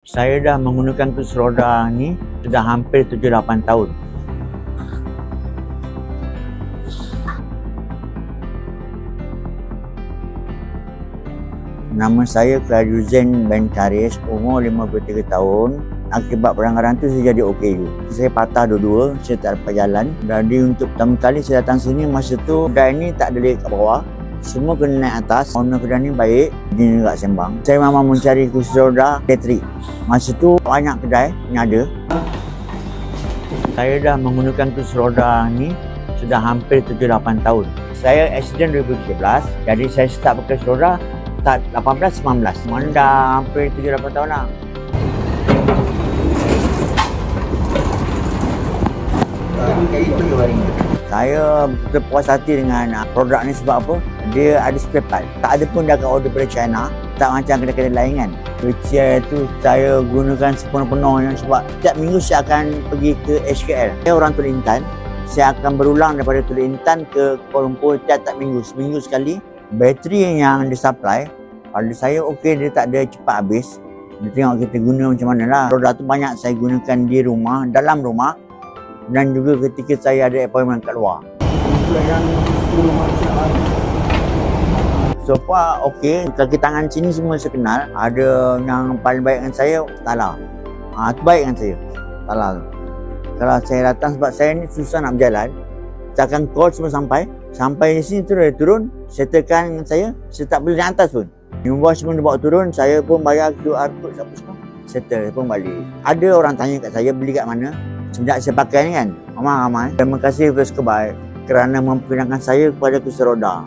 Saya dah menggunakan kursi roda ni sudah hampir 7-8 tahun. Nama saya Khairuzain bin Karis, umur 53 tahun. Akibat pelanggaran tu saya jadi OKU. Saya patah dua-dua, saya tak dapat jalan. Jadi untuk pertama kali saya datang sini, masa tu kedai ni tak ada lift kat bawah. Semua kena naik atas. Owner kedai ni baik, dia juga sembang. Saya memang mencari kursi roda elektrik. Masa tu banyak kedai yang ada. Saya dah menggunakan kursi roda ni sudah hampir 7-8 tahun. Saya accident 2013, jadi saya start pakai kursi roda start 18-19. Mana dah hampir 7-8 tahun lah. Saya betul puas hati dengan produk ni sebab apa? Dia ada spare part. Tak ada pun dia akan order dari China. Tak macam kedai-kedai lain kan. Wheelchair tu saya gunakan sepenuh-penuhnya sebab setiap minggu saya akan pergi ke HKL. Saya orang Teluk Intan. Saya akan berulang daripada Teluk Intan ke Kuala Lumpur tiap-tiap minggu. Seminggu sekali. Bateri yang disupply pada saya okey, dia tak ada cepat habis. Dia tengok kita guna macam mana lah. Produk tu banyak saya gunakan di rumah, dalam rumah. Dan juga ketika saya ada appointment kat luar. So far okey, kaki tangan sini semua saya kenal. Ada yang paling baik dengan saya, Tala. Tu baik dengan saya, Tala tu. Kalau saya datang sebab saya ni susah nak berjalan, saya akan call semua sampai di sini terus dia turun, settlekan dengan saya tak boleh naik atas pun. Invoice semua dia bawa turun, saya pun bayar QR code siapa semua, settle pun balik. Ada orang tanya kat saya beli kat mana. Sejak saya pakai ni kan, ramai. Terima kasih First Kebike kerana memperkenalkan saya kepada kursi roda.